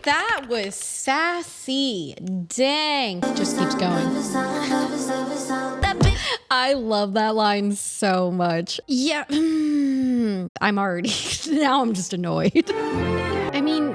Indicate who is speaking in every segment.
Speaker 1: that was sassy. Dang. Just keeps going. I love that line so much. Yeah. I'm already, now I'm just annoyed. I mean,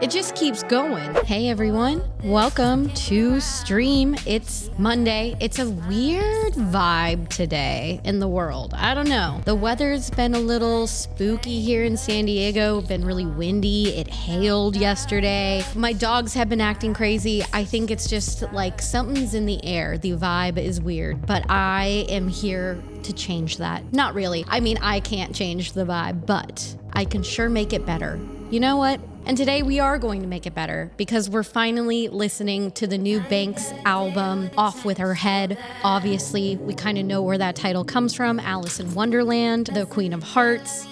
Speaker 1: it just keeps going. Hey everyone, welcome to stream. It's Monday. It's a weird vibe today in the world. I don't know. The weather's been a little spooky here in San Diego. Been really windy. It hailed yesterday. My dogs have been acting crazy. I think it's just like something's in the air. The vibe is weird, but I am here to change that. Not really. I mean, I can't change the vibe, but I can sure make it better. You know what? And today we are going to make it better because we're finally listening to the new Banks album, Off With Her Head. Obviously, we kind of know where that title comes from. Alice in Wonderland, the Queen of Hearts.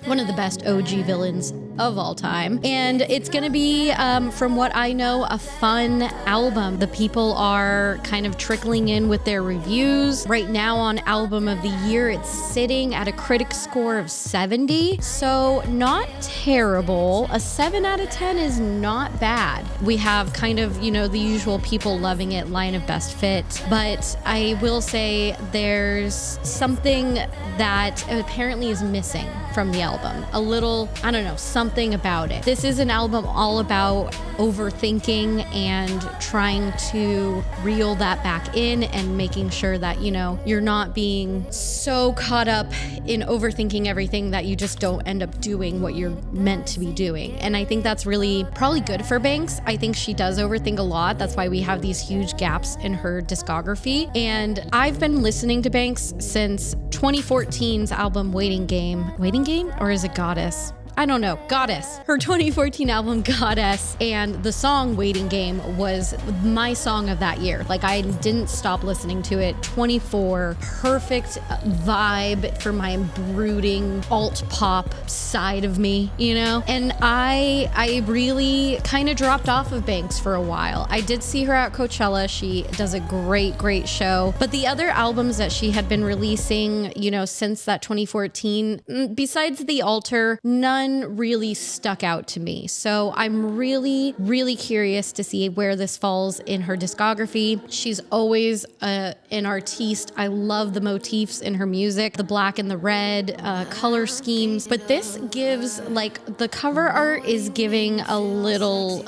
Speaker 1: One of the best OG villains of all time. And it's gonna be, from what I know, a fun album. The people are kind of trickling in with their reviews. Right now on Album of the Year, it's sitting at a critic score of 70. So not terrible. A 7 out of 10 is not bad. We have kind of, you know, the usual people loving it line of best fit. But I will say there's something that apparently is missing from the album. A little, I don't know, something about it. This is an album all about overthinking and trying to reel that back in and making sure that, you know, you're not being so caught up in overthinking everything that you just don't end up doing what you're meant to be doing. And I think that's really probably good for Banks. I think she does overthink a lot. That's why we have these huge gaps in her discography. And I've been listening to Banks since 2014's album Waiting Game. Waiting Game? Or is it Goddess? I don't know. Goddess. Her 2014 album Goddess, and the song Waiting Game was my song of that year. Like, I didn't stop listening to it. 24, perfect vibe for my brooding alt pop side of me, you know? And I really kind of dropped off of Banks for a while. I did see her at Coachella. She does a great show. But the other albums that she had been releasing, you know, since that 2014, besides The Altar, none really stuck out to me. So I'm really curious to see where this falls in her discography. She's always an artiste. I love the motifs in her music, the black and the red color schemes. But this gives, like, the cover art is giving a little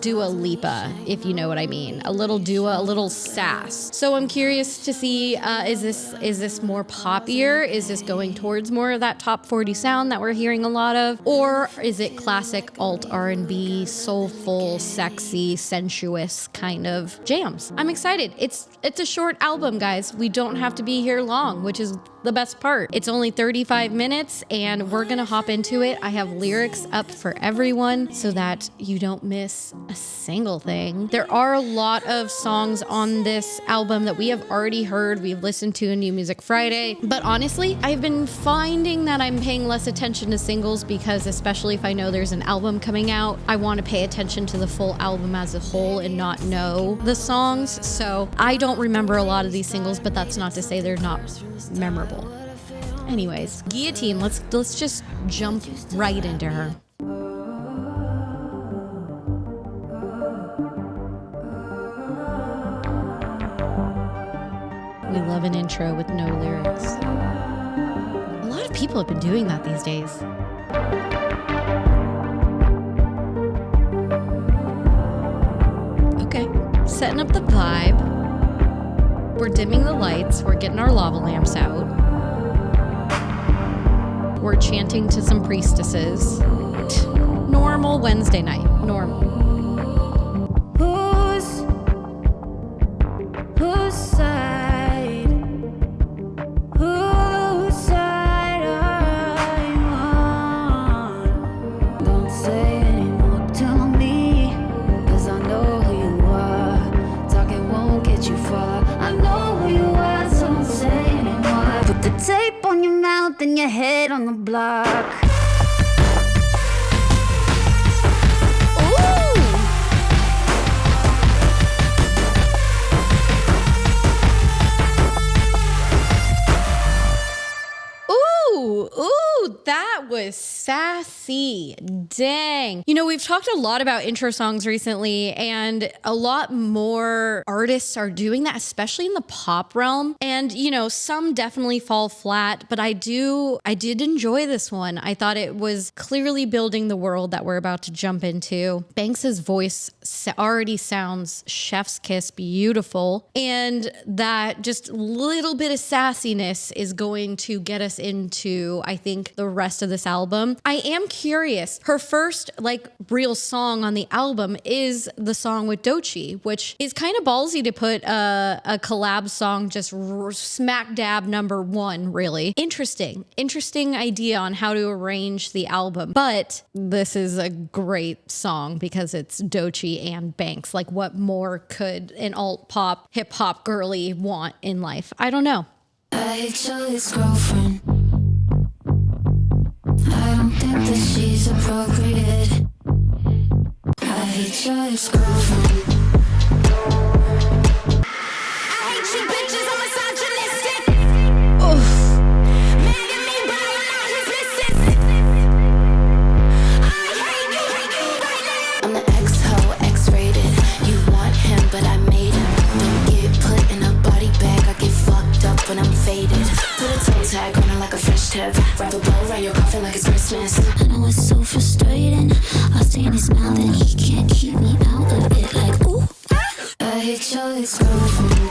Speaker 1: Dua Lipa, if you know what I mean. A little Dua, a little sass. So I'm curious to see, is this more poppier? Is this going towards more of that top 40 sound that we're hearing a lot of? Or is it classic alt R&B, soulful, sexy, sensuous kind of jams? I'm excited. It's a short album, guys. We don't have to be here long, which is the best part. It's only 35 minutes and we're gonna hop into it. I have lyrics up for everyone so that you don't miss a single thing. There are a lot of songs on this album that we have already heard. We've listened to a New Music Friday, but honestly, I've been finding that I'm paying less attention to singles because especially if I know there's an album coming out, I want to pay attention to the full album as a whole and not know the songs. So I don't remember a lot of these singles, but that's not to say they're not memorable. Anyways, Guillotine, let's just jump right into her. We love an intro with no lyrics. A lot of people have been doing that these days. Okay, setting up the vibe. We're dimming the lights. We're getting our lava lamps out. We're chanting to some priestesses. Normal Wednesday night. Normal.
Speaker 2: Whose side? Whose side are you on? Don't say anymore, tell me, 'cause I know who you are. Talking won't get you far. I know who you are, so don't say anymore. Put the tape on your mouth and your head on the block.
Speaker 1: Ooh, that was was sassy. Dang. You know, we've talked a lot about intro songs recently, and a lot more artists are doing that, especially in the pop realm. And, you know, some definitely fall flat, but I did enjoy this one. I thought it was clearly building the world that we're about to jump into. Banks's voice already sounds chef's kiss beautiful, and that just little bit of sassiness is going to get us into, I think, the rest of this album. I am curious. Her first real song on the album is the song with Doechii, which is kind of ballsy to put a collab song just smack dab number one, really. Interesting idea on how to arrange the album. But this is a great song because it's Doechii and Banks. Like, what more could an alt pop, hip hop girly want in life? I don't know.
Speaker 2: I hate your ex-girlfriend. I don't think that she's appropriate. I hate your ex-girlfriend. I hate you bitches, I'm misogynistic.
Speaker 1: Oof.
Speaker 2: Man, get me right now, he's missing. I hate you right now. I'm the ex-ho, X-rated. You want him, but I made him. Don't get put in a body bag, I get fucked up when I'm faded. Put a toe tag on her like a fresh tip. Wrap a bow around your coffin like it's Christmas. I know it's so frustrating. I stay in his mouth and he can't keep me out of it. Like, ooh, I hate your ex-girlfriend.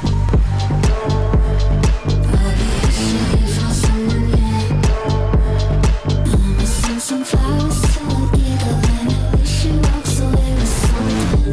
Speaker 2: I'll be ashamed for someone yet. I'ma send some flowers to an eagle and I wish she walks away with something.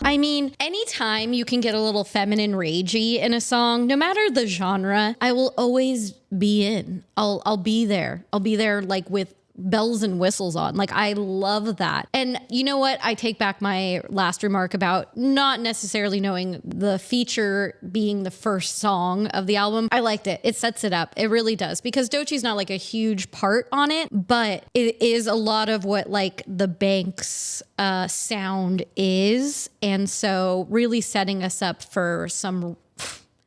Speaker 1: I mean, anytime you can get a little feminine ragey in a song, no matter the genre, I will always be in. I'll be there. I'll be there like with bells and whistles on. Like, I love that. And you know what? I take back my last remark about not necessarily knowing the feature being the first song of the album. I liked it. It sets it up. It really does, because Doechii's not like a huge part on it, but it is a lot of what like the Banks sound is. And so really setting us up for some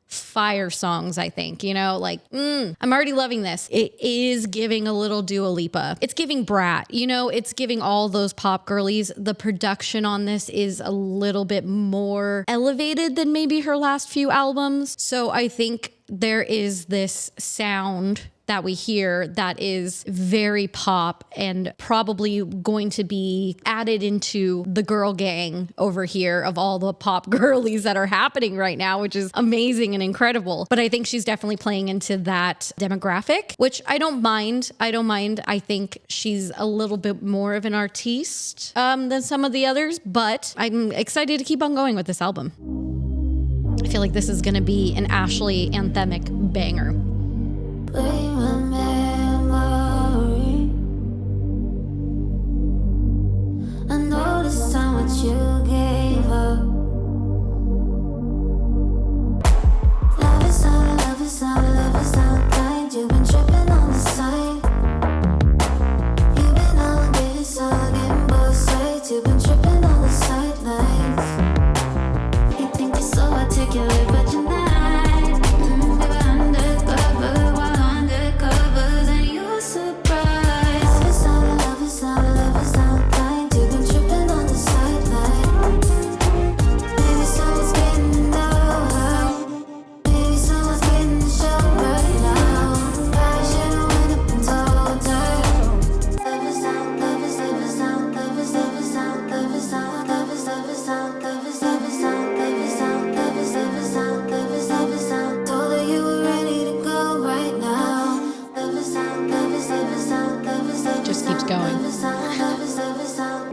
Speaker 1: fire songs, I think, you know, like, I'm already loving this. It is giving a little Dua Lipa. It's giving Brat, you know, it's giving all those pop girlies. The production on this is a little bit more elevated than maybe her last few albums. So I think there is this sound that we hear that is very pop and probably going to be added into the girl gang over here of all the pop girlies that are happening right now, which is amazing and incredible. But I think she's definitely playing into that demographic, which I don't mind. I think she's a little bit more of an artiste than some of the others, but I'm excited to keep on going with this album. I feel like this is going to be an Ashley anthemic banger.
Speaker 2: Play my memory. I know this time what you gave up. Love is all, love is all, love is all kind. You've been tripping on the side. You've been on this all, getting both sides. You've been tripping on the sidelines. You think you're so articulate, but you're not.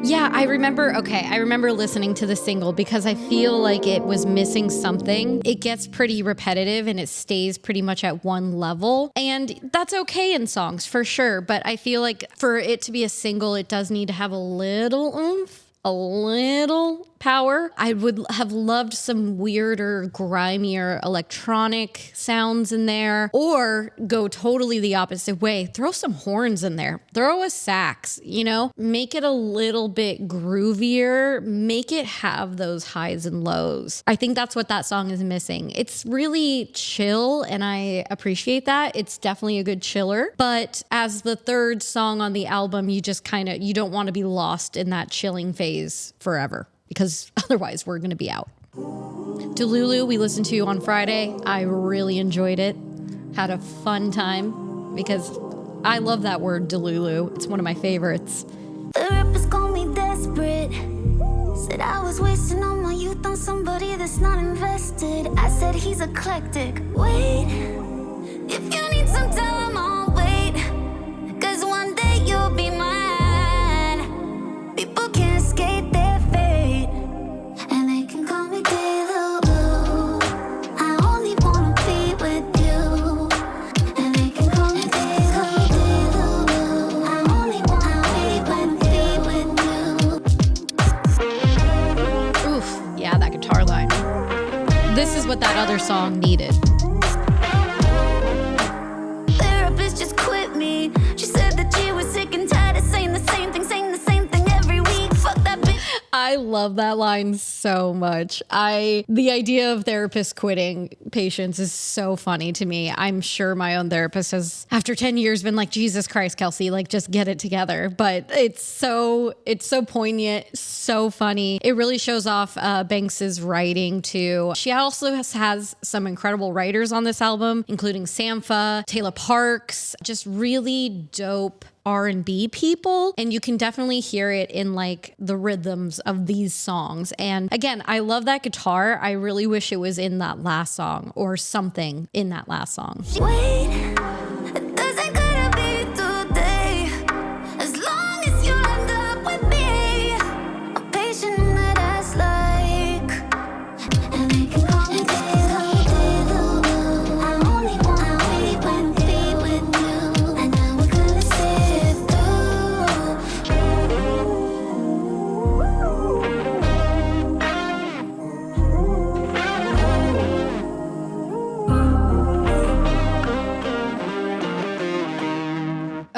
Speaker 1: Yeah, I remember listening to the single because I feel like it was missing something. It gets pretty repetitive and it stays pretty much at one level. And that's okay in songs for sure. But I feel like for it to be a single, it does need to have a little oomph. a little power. I would have loved some weirder, grimier electronic sounds in there, or go totally the opposite way. Throw some horns in there. Throw a sax, make it a little bit groovier, make it have those highs and lows. I think that's what that song is missing. It's really chill and I appreciate that. It's definitely a good chiller, but as the third song on the album, you just you don't want to be lost in that chilling phase forever, because otherwise we're going to be out. Delulu, we listened to on Friday. I really enjoyed it. Had a fun time because I love that word Delulu. It's one of my favorites.
Speaker 2: The rappers call me desperate. Said I was wasting all my youth on somebody that's not invested. I said he's eclectic. Wait, if you need some time, I'll wait. 'Cause one day you'll be mine. People can't escape their fate. And they can call me Delulu. I only wanna be with you. And they can call me Delulu. I only wanna be with you.
Speaker 1: Oof, yeah, that guitar line. This is what that other song needed.
Speaker 2: Therapist just quit me. She said that she was sick and tired of saying the same thing every week. Fuck that bitch.
Speaker 1: I love that line so much. The idea of therapists quitting patients is so funny to me. I'm sure my own therapist has, after 10 years, been like, Jesus Christ, Kelsey, just get it together. But it's so poignant, so funny. It really shows off Banks's writing too. She also has some incredible writers on this album, including Sampha, Taylor Parks, just really dope R&B people, and you can definitely hear it in the rhythms of these songs. And again, I love that guitar. I really wish it was in that last song or something in that last song.
Speaker 2: Wait, it doesn't gotta be today. As long as you end up with me, I'm patient and that's like. And they can call me Delulu. I only wanna be with you. And now we're gonna sit through.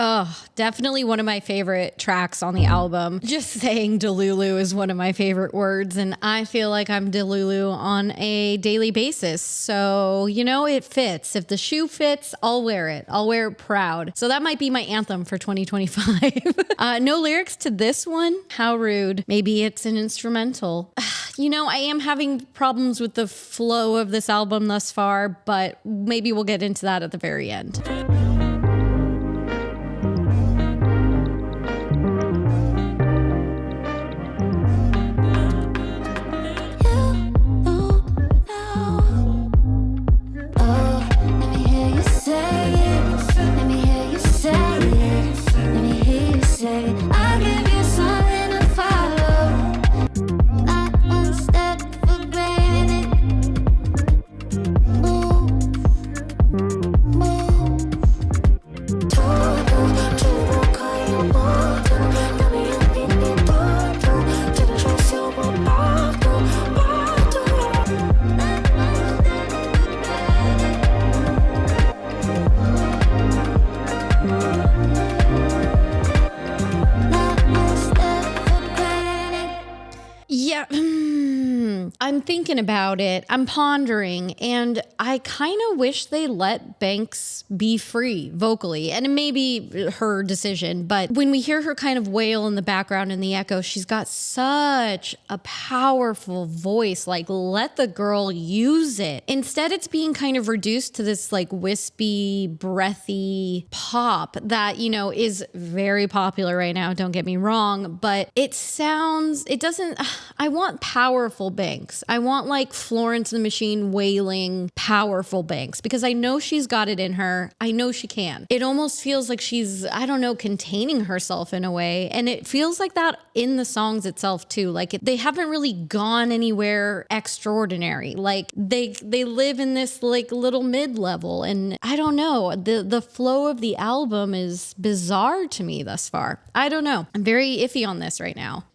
Speaker 1: Oh, definitely one of my favorite tracks on the album. Just saying Delulu is one of my favorite words, and I feel like I'm Delulu on a daily basis. So, it fits. If the shoe fits, I'll wear it. I'll wear it proud. So that might be my anthem for 2025. No lyrics to this one. How rude. Maybe it's an instrumental. I am having problems with the flow of this album thus far, but maybe we'll get into that at the very end.
Speaker 2: I give you something to follow, not one step for granted. Move, move. Todo caiu morto, na minha vida todo. Tudo já se morto.
Speaker 1: Yeah, I'm thinking about it. I'm pondering, and I kind of wish they let Banks be free vocally. And it may be her decision, but when we hear her kind of wail in the background in the echo, she's got such a powerful voice. Let the girl use it. Instead, it's being kind of reduced to this wispy, breathy pop that, is very popular right now. Don't get me wrong, but I want powerful Banks. I want Florence and the Machine wailing powerful Banks, because I know she's got it in her. I know she can. It almost feels like she's, containing herself in a way. And it feels like that in the songs itself too. They haven't really gone anywhere extraordinary. They live in this little mid-level, and I don't know. The flow of the album is bizarre to me thus far. I don't know. I'm very iffy on this right now.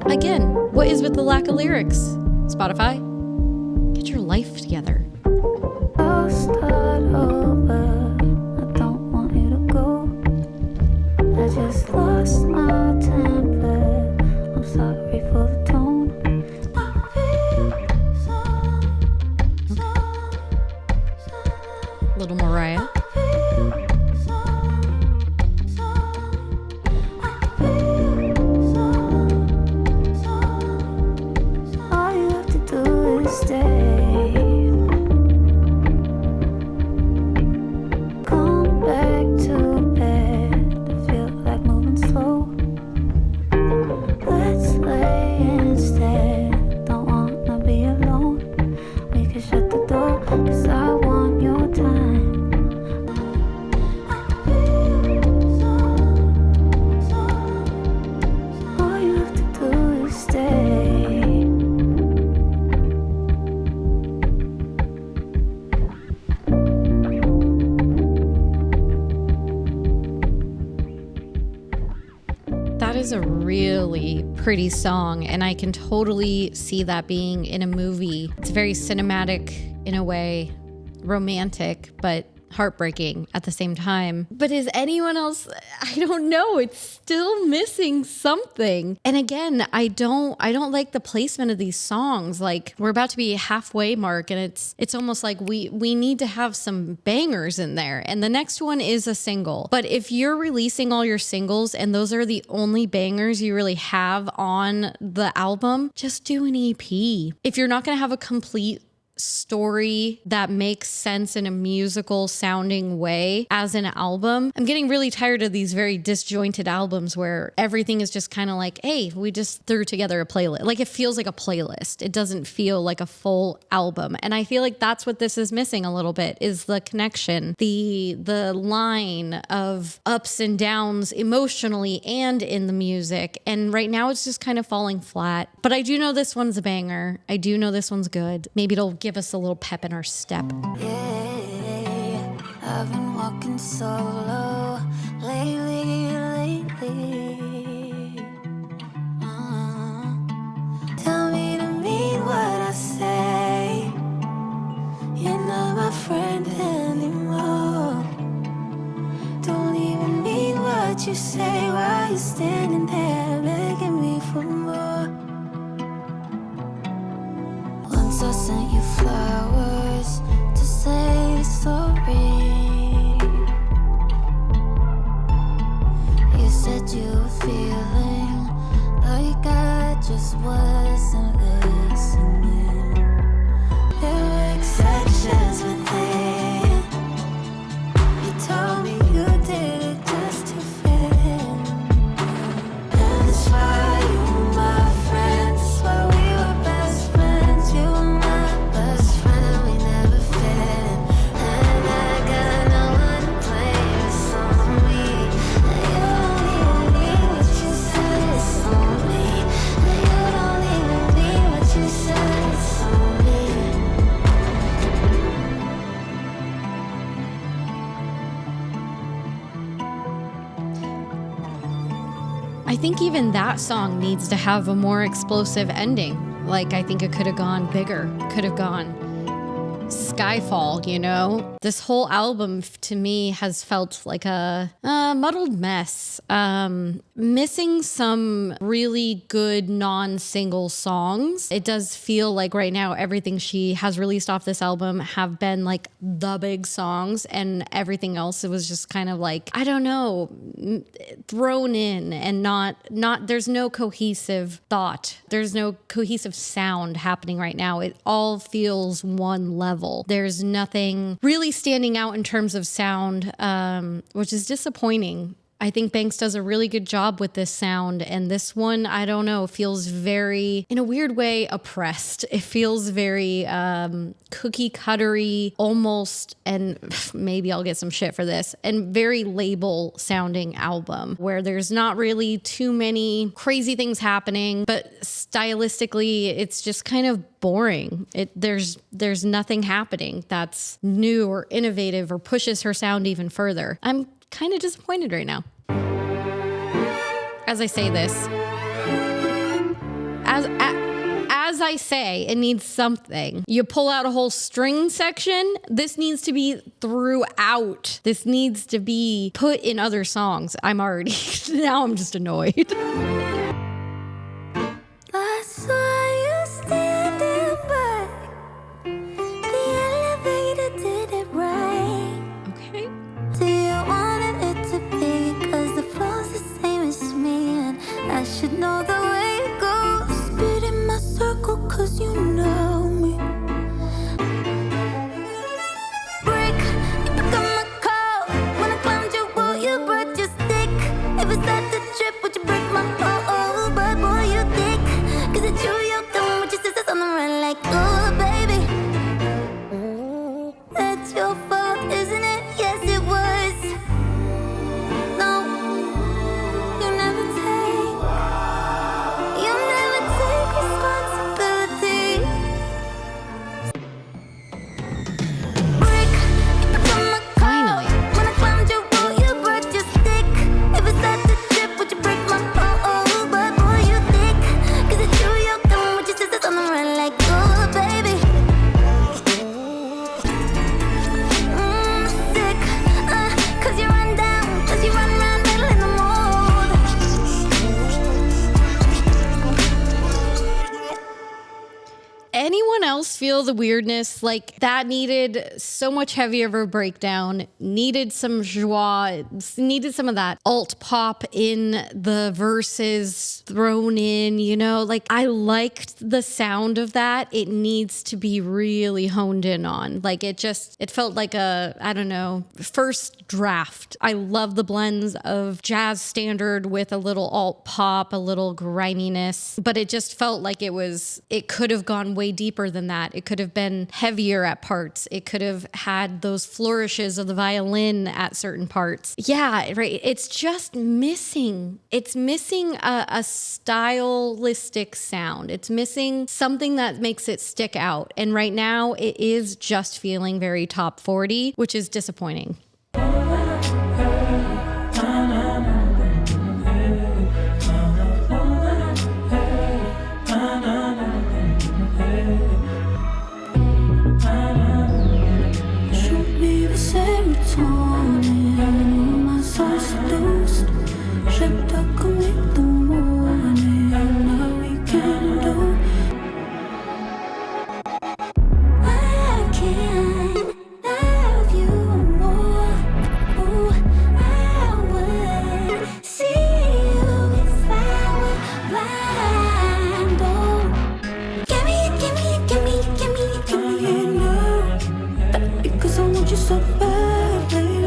Speaker 1: Again, what is with the lack of lyrics? Spotify, get your life together.
Speaker 2: I'll start over. I don't want you to go. I just lost my temper. I'm sorry for the tone. I feel
Speaker 1: Little Mariah.
Speaker 2: all you have to do is stay. Come back to bed. I feel like moving slow. Let's lay instead. Don't wanna be alone. We can shut the door, 'cause I want your time. All you have to do is stay.
Speaker 1: That is a really pretty song, and I can totally see that being in a movie. It's very cinematic in a way, romantic, but heartbreaking at the same time. But is anyone else, I don't know, it's still missing something. And again, I don't like the placement of these songs. Like, we're about to be halfway mark, and it's almost like we need to have some bangers in there. And the next one is a single. But if you're releasing all your singles and those are the only bangers you really have on the album, just do an EP. If you're not going to have a complete story that makes sense in a musical sounding way as an album. I'm getting really tired of these very disjointed albums where everything is just kind of like, hey, we just threw together a playlist. Like, it feels like a playlist. It doesn't feel like a full album. And I feel like that's what this is missing a little bit, is the connection, the line of ups and downs emotionally and in the music. And right now it's just kind of falling flat. But I do know this one's a banger. I do know this one's good. Maybe it'll give us a little pep in our step.
Speaker 2: Yeah, I've been walking solo lately. Tell me to mean what I say. You're not my friend anymore. Don't even mean what you say while you're standing there begging me for more. Once I sent you flowers to say sorry. You said you were feeling like I just wasn't listening. There were exceptions within. You told me you did it just to fit in. And that's why you were my friend. That's why we were best friends. You were my best friend and we never fit in. And I got no one to blame. It's on me. And you don't even mean what you said. It's on me. And you don't even mean what you said. It's on me.
Speaker 1: I think even that song needs to have a more explosive ending. Like, I think it could have gone bigger, could have gone Skyfall, you know? This whole album to me has felt like a muddled mess. Missing some really good non-single songs. It does feel like right now everything she has released off this album have been like the big songs, and everything else, it was just kind of like, I don't know, thrown in, and not there's no cohesive thought. There's no cohesive sound happening right now. It all feels one level. There's nothing really standing out in terms of sound, which is disappointing. I think Banks does a really good job with this sound, and this one, I don't know, feels very, in a weird way, oppressed. It feels very cookie cuttery almost, and maybe I'll get some shit for this, and very label sounding album where there's not really too many crazy things happening, but stylistically it's just kind of boring. There's nothing happening that's new or innovative or pushes her sound even further. I'm kind of disappointed right now. As I say this, as I say, it needs something. You pull out a whole string section. This needs to be throughout. This needs to be put in other songs. I'm already, now I'm just annoyed.
Speaker 2: I saw you standing by. The elevator did it right.
Speaker 1: Okay.
Speaker 2: Do you wanted it to be? Cause the flow's the same as me, and I should know the way it goes. Spit in my circle cause you know me. Break, you pick up my call. When I climbed your wall, you brought your stick. If it's not the trip, would you break my fall? Oh, but boy, you thick. Cause it's you, you're done with your sisters on the run like, oh, baby. That's your fault, isn't it? Yes, it was. No, you never take responsibility. Break, you pick up my call.
Speaker 1: Finally.
Speaker 2: When I climbed your wall, you brought your stick. If it's not the trip, would you break my fall? Oh, but boy, you thick. Cause it's you, you're done with your sisters on the run like, oh, baby. Sick, cause you run down, cause you run round Meddle In The Mold.
Speaker 1: Anyone else feel the weirdness? Like that needed so much heavier of a breakdown, needed some joie, needed some of that alt pop in the verses thrown in, you know? Like I liked the sound of that. It needs to be really honed in on. Like it felt like a, I don't know, first draft. I love the blends of jazz standard with a little alt pop, a little griminess, but it just felt like it could have gone way deeper than that. It could have been heavier at parts. It could have had those flourishes of the violin at certain parts. Yeah, right. It's just missing. It's missing a stylistic sound. It's missing something that makes it stick out. And right now it is just feeling very top 40, which is disappointing.
Speaker 2: Shoot me the serotonin, my soul seduced. Shipped up with the morning, now we can do. I can't love you more. Ooh, I would see you if I were blind. Oh, give me now. Because I want you so bad, baby.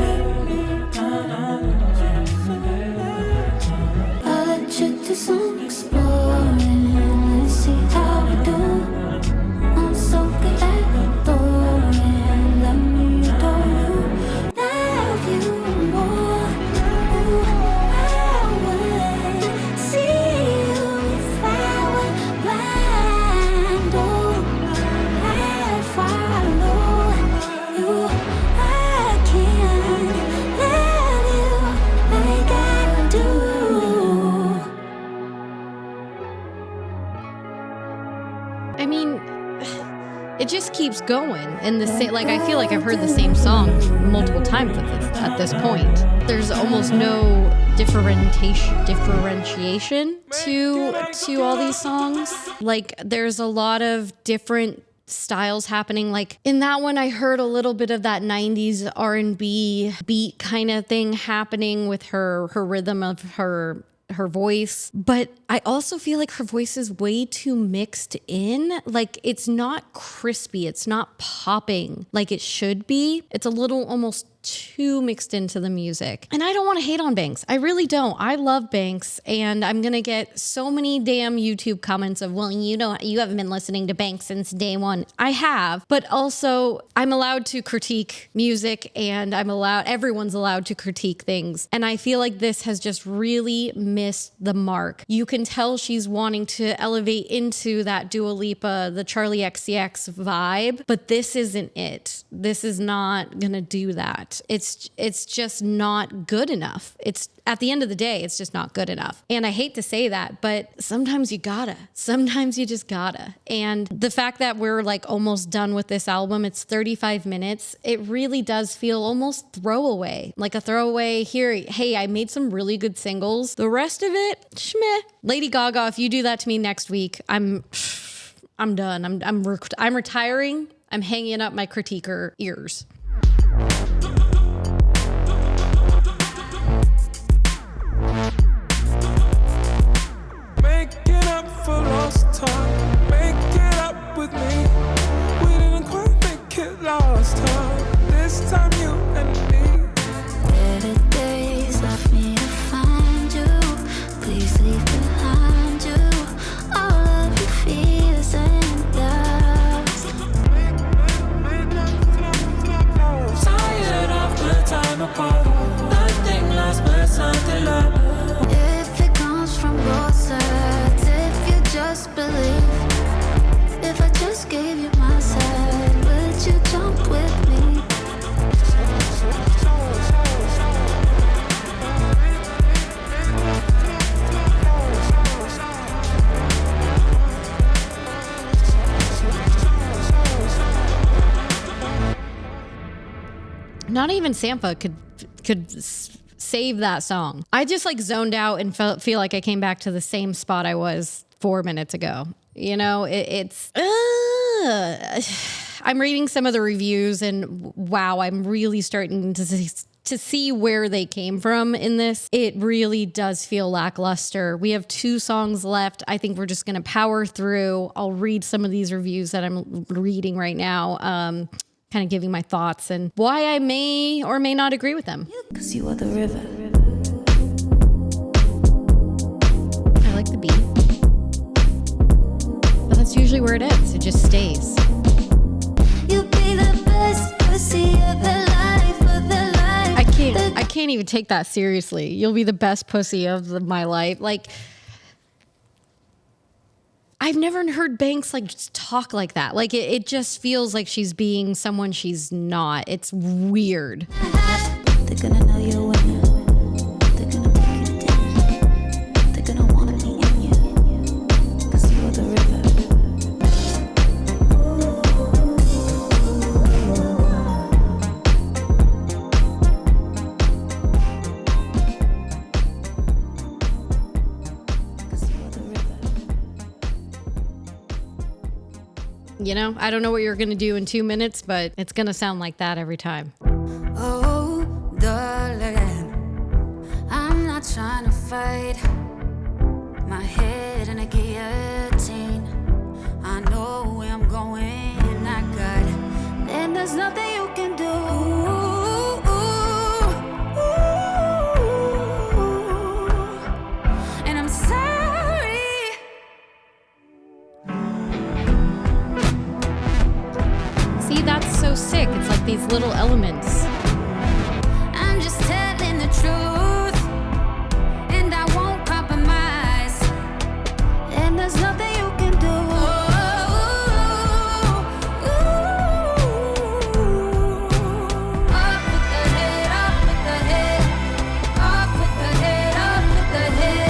Speaker 2: I'll let you do some exploring. Let's see how we do. I'm so good at adoring. Let me adore you. Love you more. Ooh, I would see you if I were blind. Oh, I'd follow you. I can't love you like I do.
Speaker 1: I mean, it just keeps going. And the same, like I feel like I've heard the same song multiple times at this point. There's almost no differentiation to all these songs. Like there's a lot of different styles happening. Like in that one, I heard a little bit of that 90s R&B beat kind of thing happening with her rhythm of her voice, but I also feel like her voice is way too mixed in. Like it's not crispy, it's not popping like it should be. It's a little almost too mixed into the music. And I don't want to hate on Banks. I really don't. I love Banks, and I'm going to get so many damn YouTube comments of, well, you haven't been listening to Banks since day one. I have, but also I'm allowed to critique music, and everyone's allowed to critique things. And I feel like this has just really missed the mark. You can tell she's wanting to elevate into that Dua Lipa, the Charlie XCX vibe, but this isn't it. This is not going to do that. product. It's just not good enough. It's at the end of the day, it's just not good enough. And I hate to say that, but sometimes you just gotta. And the fact that we're like almost done with this album, it's 35 minutes. It really does feel almost throwaway, like a throwaway here. Hey, I made some really good singles. The rest of it, schmeh. Lady Gaga, if you do that to me next week, I'm done. I'm retiring. I'm hanging up my critiquer ears.
Speaker 3: Make it up for lost time. Make it up with me. We didn't quite make it last time. This time you and me.
Speaker 2: Better days left me to find you. Please leave behind you all of your fears and doubts.
Speaker 3: Tired of the time apart. Nothing lasts but something left.
Speaker 2: If it comes from both sides, if you just believe, if I just gave you my side, would you jump with me?
Speaker 1: Not even Sampha could save that song. I just like zoned out and feel like I came back to the same spot I was 4 minutes ago. You know, I'm reading some of the reviews and wow, I'm really starting to see where they came from in this. It really does feel lackluster. We have 2 songs left. I think we're just going to power through. I'll read some of these reviews that I'm reading right now. Kind of giving my thoughts and why I may or may not agree with them.
Speaker 2: Cause you are the river.
Speaker 1: I like the beat. But that's usually where it ends. It just stays.
Speaker 2: You'll be the best pussy of the life of the life.
Speaker 1: I can't even take that seriously. You'll be the best pussy of my life. Like, I've never heard Banks like just talk like that. Like it just feels like she's being someone she's not. It's weird.
Speaker 2: They're gonna know you're a winner. They're gonna make you dance. They're gonna wanna be in you. Cause you are the river.
Speaker 1: You know, I don't know what you're going to do in 2 minutes, but it's going to sound like that every time.
Speaker 2: Oh, darling, I'm not trying to fight. My head in a guillotine. I know where I'm going, I got it. And there's nothing you can do. And I'm sorry.
Speaker 1: See, that's so sick. It's like these little elements.
Speaker 2: I'm just telling the truth, and I won't compromise. And there's nothing you can do. Off with the head, off with the head, off with the head, off with the head,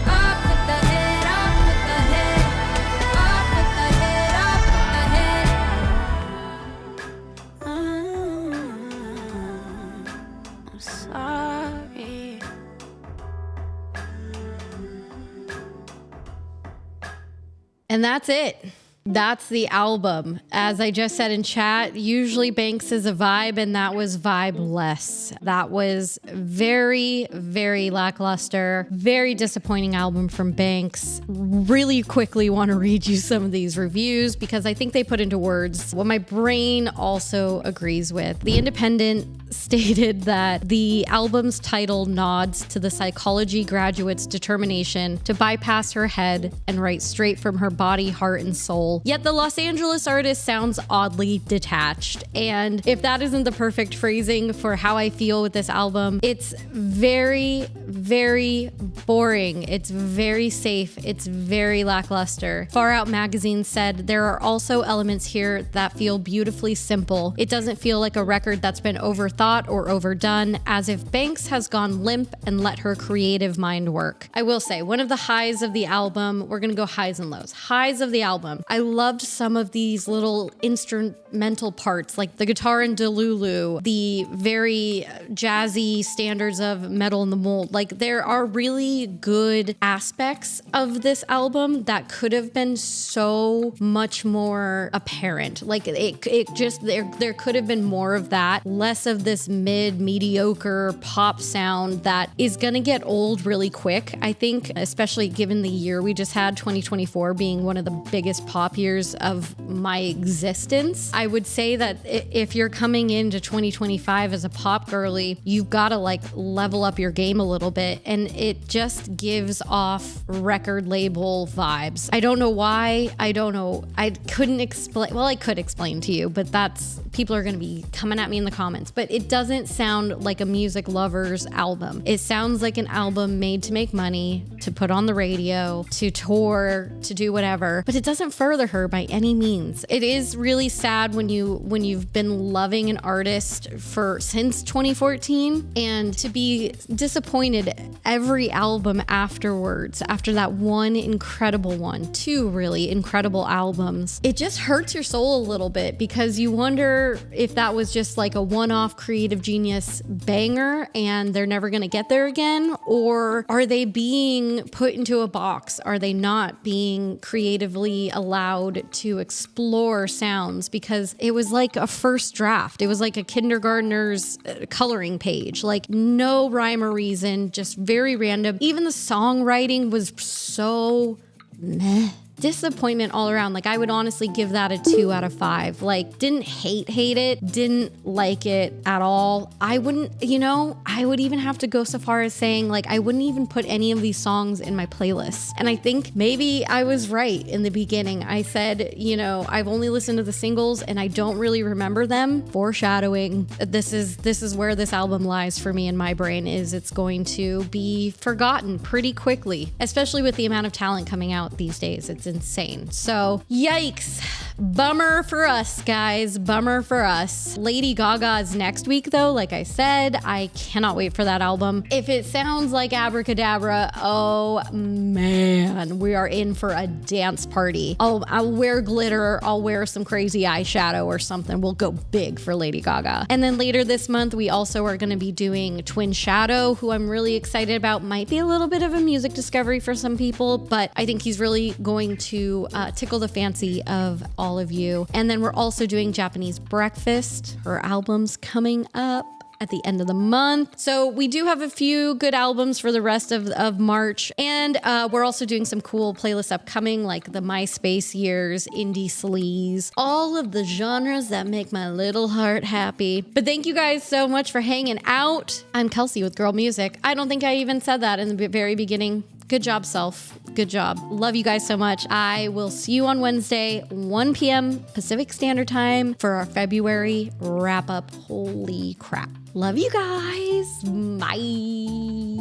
Speaker 2: off with the head, off with the head, off with the head, off with the head. I'm sorry.
Speaker 1: And that's it. That's the album. As I just said in chat, usually Banks is a vibe, and that was vibe-less. That was very, very lackluster, very disappointing album from Banks. Really quickly want to read you some of these reviews because I think they put into words what my brain also agrees with. The Independent stated that the album's title nods to the psychology graduate's determination to bypass her head and write straight from her body, heart, and soul. Yet the Los Angeles artist sounds oddly detached. And if that isn't the perfect phrasing for how I feel with this album, it's very, very boring. It's very safe. It's very lackluster. Far Out Magazine said there are also elements here that feel beautifully simple. It doesn't feel like a record that's been over overthought or overdone, as if Banks has gone limp and let her creative mind work. I will say, one of the highs of the album, we're gonna go highs and lows. Highs of the album. I loved some of these little instrumental parts, like the guitar in Delulu, the very jazzy standards of Meddle In The Mold. Like, there are really good aspects of this album that could have been so much more apparent. Like, it just, there could have been more of that, less of this mediocre pop sound that is gonna get old really quick. I think, especially given the year we just had, 2024 being one of the biggest pop years of my existence. I would say that if you're coming into 2025 as a pop girly, you've got to like level up your game a little bit, and it just gives off record label vibes. I don't know why. I don't know. I couldn't explain. Well, I could explain to you, but people are going to be coming at me in the comments. But it doesn't sound like a music lover's album. It sounds like an album made to make money, to put on the radio, to tour, to do whatever. But it doesn't further her by any means. It is really sad when you've been loving an artist since 2014, and to be disappointed every album afterwards, after that one incredible one, two really incredible albums. It just hurts your soul a little bit, because you wonder if that was just like a one-off creative genius banger and they're never going to get there again, or are they being put into a box? Are they not being creatively allowed to explore sounds? Because it was like a first draft. It was like a kindergartner's coloring page, like no rhyme or reason, just very random. Even the songwriting was so meh. Disappointment all around. Like, I would honestly give that a 2 out of 5. Like, didn't hate it, didn't like it at all. I wouldn't, I would even have to go so far as saying, like, I wouldn't even put any of these songs in my playlist. And I think maybe I was right in the beginning. I said, I've only listened to the singles and I don't really remember them. Foreshadowing. This is where this album lies for me in my brain, is it's going to be forgotten pretty quickly, especially with the amount of talent coming out these days. It's insane. So, yikes. Bummer for us, guys. Bummer for us. Lady Gaga is next week, though. Like I said, I cannot wait for that album. If it sounds like Abracadabra, oh man, we are in for a dance party. I'll wear glitter. I'll wear some crazy eyeshadow or something. We'll go big for Lady Gaga. And then later this month, we also are going to be doing Twin Shadow, who I'm really excited about. Might be a little bit of a music discovery for some people, but I think he's really going to tickle the fancy of all of you. And then we're also doing Japanese Breakfast. Her album's coming up at the end of the month. So we do have a few good albums for the rest of March. And we're also doing some cool playlists upcoming, like the MySpace years, indie sleaze, all of the genres that make my little heart happy. But thank you guys so much for hanging out. I'm Kelsey with Girl Music. I don't think I even said that in the very beginning. Good job, self. Good job. Love you guys so much. I will see you on Wednesday, 1 p.m. Pacific Standard Time for our February wrap up. Holy crap. Love you guys. Bye.